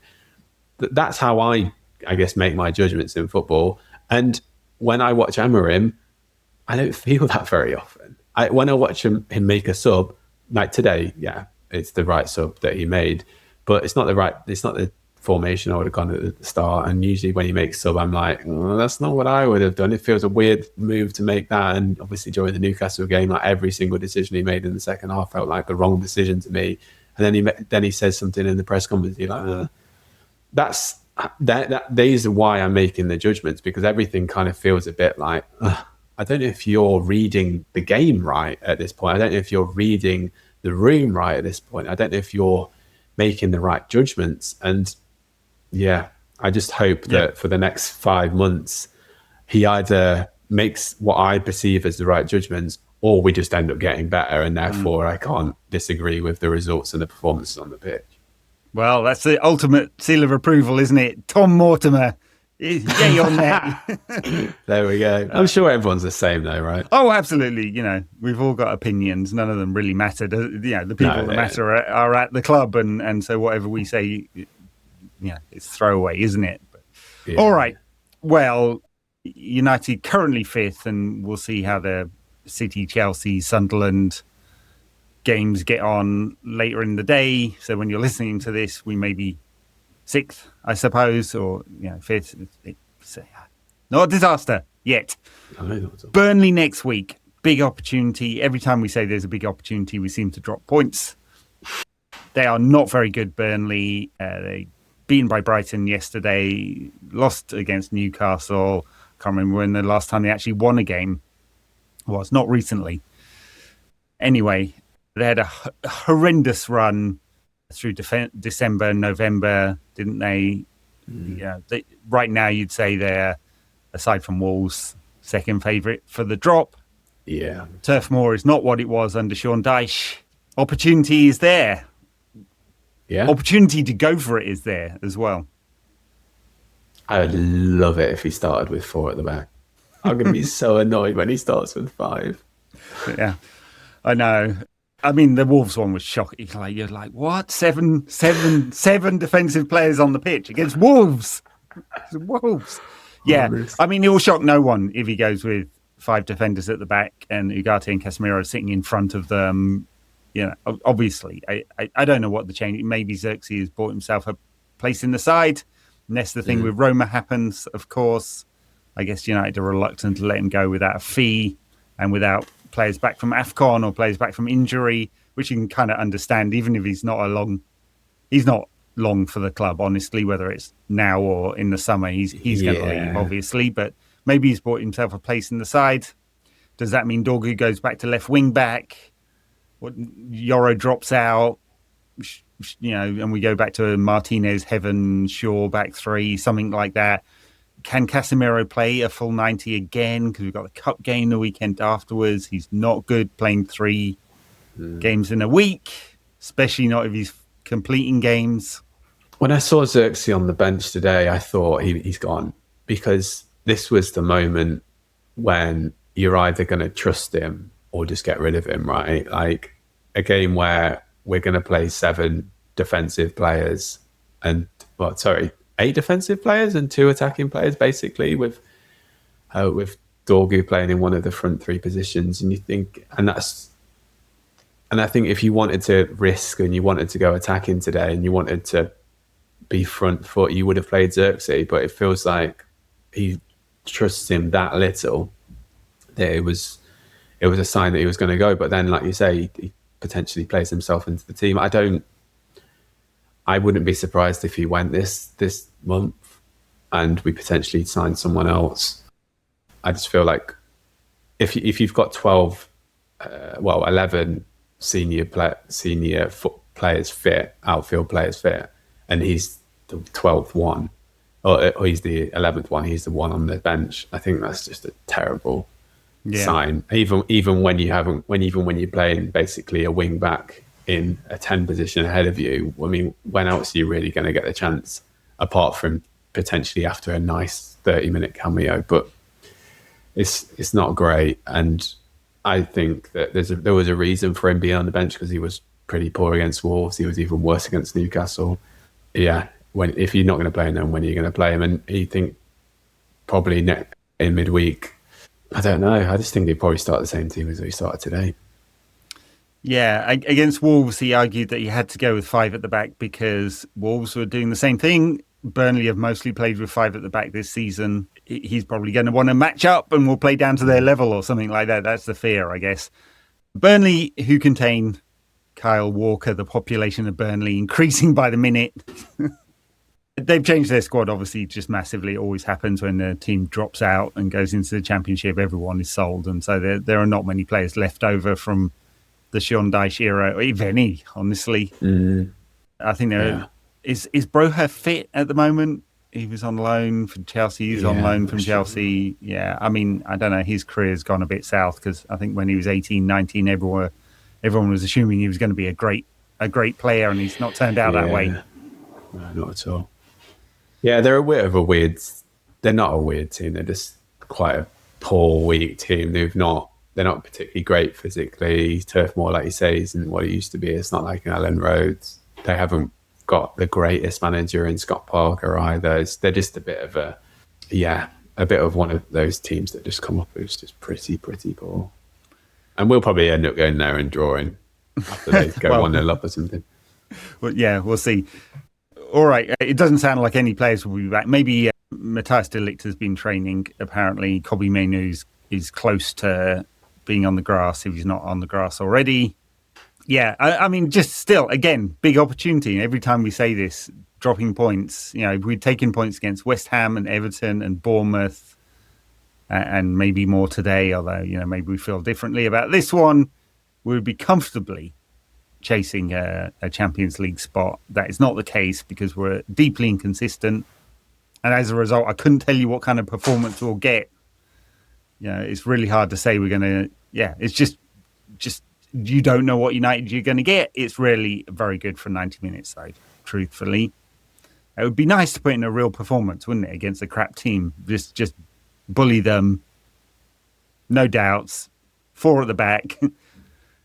That's how I guess make my judgments in football. And when I watch Amorim, I don't feel that very often. When I watch him make a sub, like today, it's the right sub that he made, but it's not the formation I would have gone at the start. And usually when he makes sub, I'm like, oh, that's not what I would have done. It feels a weird move to make that. And obviously during the Newcastle game, every single decision he made in the second half felt like the wrong decision to me. And then he says something in the press conference, you're like, these are why I'm making the judgments, because everything kind of feels a bit like, I don't know if you're reading the game right at this point. I don't know if you're reading the room right at this point. I don't know if you're making the right judgments. And I just hope that for the next 5 months, he either makes what I perceive as the right judgments, or we just end up getting better. And therefore I can't disagree with the results and the performances on the pitch. Well, that's the ultimate seal of approval, isn't it? Tom Mortimer. Yay on that. There we go. I'm sure everyone's the same though, right? Oh, absolutely. We've all got opinions. None of them really matter. The people that matter are at the club. And so whatever we say, it's throwaway, isn't it? But, all right. Well, United currently 5th, and we'll see how the City, Chelsea, Sunderland games get on later in the day. So when you're listening to this, we may be 6th, I suppose, or 5th. It's not a disaster yet. Burnley next week, big opportunity. Every time we say there's a big opportunity, we seem to drop points. They are not very good, Burnley. They beaten by Brighton yesterday, lost against Newcastle, can't remember when the last time they actually won a game was. Not recently. Anyway, they had a horrendous run through December, November, didn't they? Yeah. Right now, you'd say they're, aside from Wolves, second favourite for the drop. Yeah. Turf Moor is not what it was under Sean Dyche. Opportunity is there. Yeah. Opportunity to go for it is there as well. I would love it if he started with 4 at the back. I'm going to be so annoyed when he starts with 5. Yeah, I know. I mean, the Wolves one was shocking. You're like, what? Seven defensive players on the pitch against Wolves. Wolves. Yeah, I mean, it will shock no one if he goes with 5 defenders at the back and Ugarte and Casemiro sitting in front of them. Obviously, I don't know what the change. Maybe Xerxes has bought himself a place in the side. Unless the thing with Roma happens, of course. I guess United are reluctant to let him go without a fee and without players back from AFCON or players back from injury, which you can kind of understand, even if he's not long for the club, honestly, whether it's now or in the summer. He's going to leave, obviously, but maybe he's bought himself a place in the side. Does that mean Dorgu goes back to left wing back? Yoro drops out, and we go back to Martinez, Heaven, Shaw, back 3, something like that. Can Casemiro play a full 90 again? Because we've got the cup game the weekend afterwards. He's not good playing 3 games in a week, especially not if he's completing games. When I saw Xerxes on the bench today, I thought he's gone, because this was the moment when you're either going to trust him or just get rid of him, right? Like a game where we're going to play 7 defensive players and 8 defensive players and 2 attacking players, basically, with Dorgu playing in one of the front 3 positions. And you think, and I think if you wanted to risk and you wanted to go attacking today and you wanted to be front foot, you would have played Xerxes. But it feels like he trusts him that little that it was a sign that he was going to go. But then, like you say, he potentially plays himself into the team. I wouldn't be surprised if he went this month and we potentially signed someone else. I just feel like if you've got 11 senior players fit, outfield players fit, and he's the 12th one, or he's the 11th one, he's the one on the bench, I think that's just a terrible sign. Even when you're playing basically a wing back in a 10 position ahead of you, I mean, when else are you really going to get the chance apart from potentially after a nice 30-minute cameo? But it's not great, and I think that there was a reason for him being on the bench, because he was pretty poor against Wolves. He was even worse against Newcastle. Yeah, if you're not going to play him, when are you going to play him? And you think probably in midweek. I don't know. I just think he'd probably start the same team as he started today. Yeah, against Wolves, he argued that he had to go with 5 at the back because Wolves were doing the same thing. Burnley have mostly played with 5 at the back this season. He's probably going to want to match up and we'll play down to their level or something like that. That's the fear, I guess. Burnley, who contain Kyle Walker, the population of Burnley increasing by the minute. They've changed their squad, obviously, just massively. It always happens when the team drops out and goes into the Championship. Everyone is sold. And so there are not many players left over from the Sean Dyche era, if any, honestly. I think is Broha fit at the moment? He was on loan from Chelsea. He's on loan from Chelsea. Yeah, I mean, I don't know. His career's gone a bit south because I think when he was 18, 19, everyone was assuming he was going to be a great player, and he's not turned out that way. No, not at all. Yeah, they're a bit of a weird. They're not a weird team. They're just quite a poor, weak team. They're not particularly great physically. Turf Moor, like you say, isn't what it used to be. It's not like an Ellen Roads. They haven't got the greatest manager in Scott Parker either. They're just a bit of one of those teams that just come up who's just pretty poor. And we'll probably end up going there and drawing after they go 1-0 up or something. Well, yeah, we'll see. All right, it doesn't sound like any players will be back. Maybe Matthias de Ligt has been training. Apparently, Kobbie Mainoo is close to being on the grass if he's not on the grass already. Yeah, I mean, just still, again, big opportunity. And every time we say this, dropping points, we'd taken points against West Ham and Everton and Bournemouth. and maybe more today, although, maybe we feel differently about this one. We would be comfortably chasing a Champions League spot. That is not the case because we're deeply inconsistent. And as a result, I couldn't tell you what kind of performance we'll get. It's really hard to say we're going to... Yeah, it's just you don't know what United you're going to get. It's really very good for 90 minutes, though, truthfully. It would be nice to put in a real performance, wouldn't it, against a crap team? Just bully them. No doubts. 4 at the back.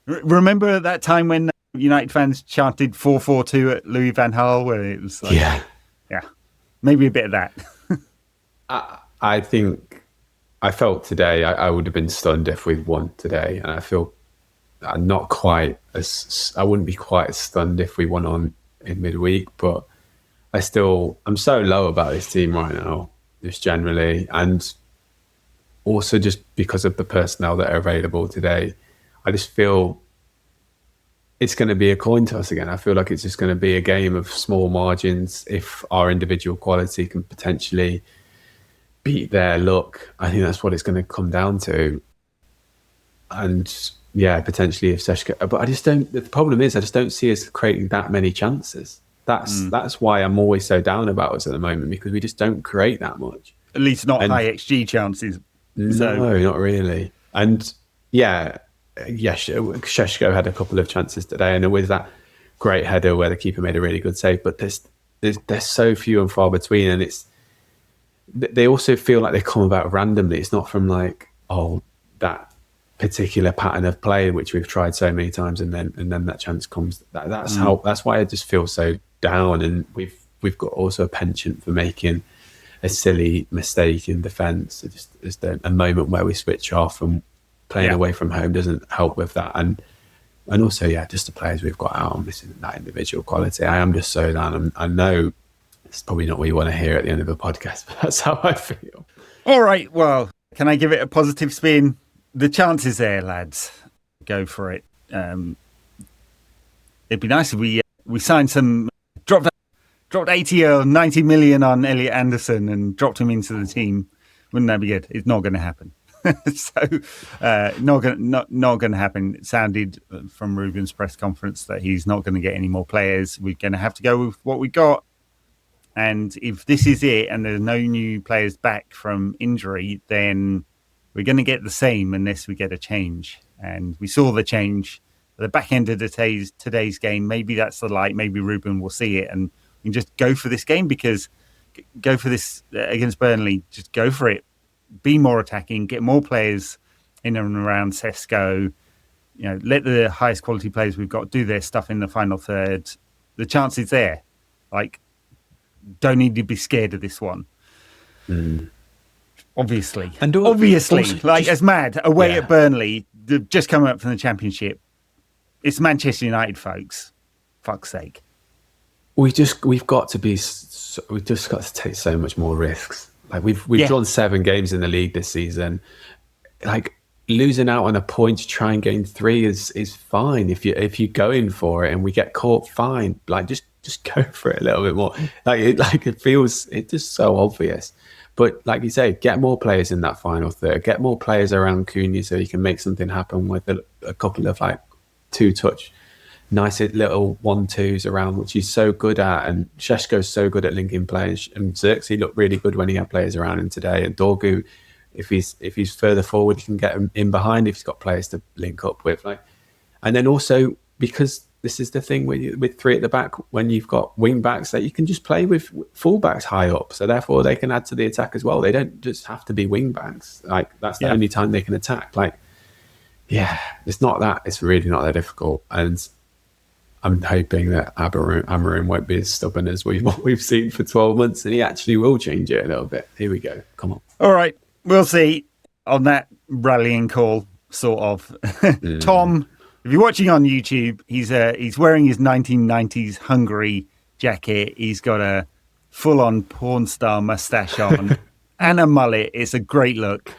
Remember that time when United fans chanted 4-4-2 at Louis van Gaal, where it was like... Yeah, maybe a bit of that. I think I felt today I would have been stunned if we'd won today, and I feel I'm not quite as... I wouldn't be quite as stunned if we won on in midweek, but I'm so low about this team right now, just generally, and also just because of the personnel that are available today. I just feel it's going to be a coin toss again. I feel like it's just going to be a game of small margins. If our individual quality can potentially beat their luck, I think that's what it's going to come down to. And yeah, potentially if Seshko, but I just don't. The problem is I just don't see us creating that many chances. That's why I'm always so down about us at the moment, because we just don't create that much. At least not high XG chances. No, not really. And yeah, Seshko had a couple of chances today, and with that great header where the keeper made a really good save. But there's so few and far between, and they also feel like they come about randomly. It's not from like that particular pattern of play which we've tried so many times, and then that chance comes. That's why I just feel so down, and we've got also a penchant for making a silly mistake in defence. Just a moment where we switch off, and playing away from home doesn't help with that. And also, just the players we've got out, I'm missing that individual quality. I am just so down. I know it's probably not what you want to hear at the end of a podcast, but that's how I feel. All right, well, can I give it a positive spin? The chance is there, lads. Go for it. It'd be nice if we signed some... Dropped 80 or 90 million on Elliot Anderson and dropped him into the team. Wouldn't that be good? It's not going to happen. Not going to happen. It sounded from Ruben's press conference that he's not going to get any more players. We're going to have to go with what we got. And if this is it and there's no new players back from injury, then we're going to get the same unless we get a change. And we saw the change at the back end of today's game. Maybe that's the light. Maybe Ruben will see it and we can just go for this game, because go for this against Burnley. Just go for it. Be more attacking, get more players in and around Seshko. Let the highest quality players we've got do their stuff in the final third. The chance is there. Don't need to be scared of this one. Obviously. And obviously, as mad away at Burnley, they've just come up from the Championship. It's Manchester United, folks. Fuck's sake. We've got to take so much more risks. We've drawn 7 games in the league this season. Losing out on a point to try and gain 3 is fine if you're going for it, and we get caught, fine. Just go for it a little bit more. It's just so obvious. But like you say, get more players in that final third. Get more players around Cunha so you can make something happen with a couple of 2-touch, nice little 1-2s around, which he's so good at. And Sheshko's so good at linking players. And Xerxes looked really good when he had players around him today. And Dorgu, if he's further forward, you can get him in behind if he's got players to link up with. And then also, because this is the thing with 3 at the back, when you've got wing backs, that you can just play with full backs high up, so therefore they can add to the attack as well. They don't just have to be wing backs. That's the only time they can attack. It's not that. It's really not that difficult. And I'm hoping that Amorim won't be as stubborn as we've seen for 12 months, and he actually will change it a little bit. Here we go. Come on. All right, we'll see on that rallying call, sort of. Tom. If you're watching on YouTube, he's wearing his 1990s Hungary jacket. He's got a full-on porn star mustache on and a mullet. It's a great look.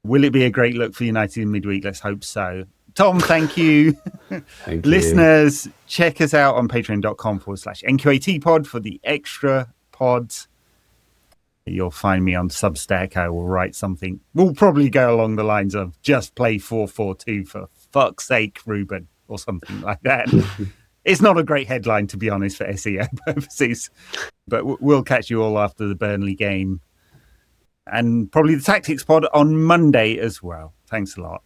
Will it be a great look for United in midweek? Let's hope so. Tom, thank you. Thank you. Listeners, check us out on patreon.com/NQAT pod for the extra pods. You'll find me on Substack. I will write something. We'll probably go along the lines of just play 4-4-2 for fuck's sake, Ruben, or something like that. It's not a great headline, to be honest, for SEO purposes. But we'll catch you all after the Burnley game. And probably the Tactics Pod on Monday as well. Thanks a lot.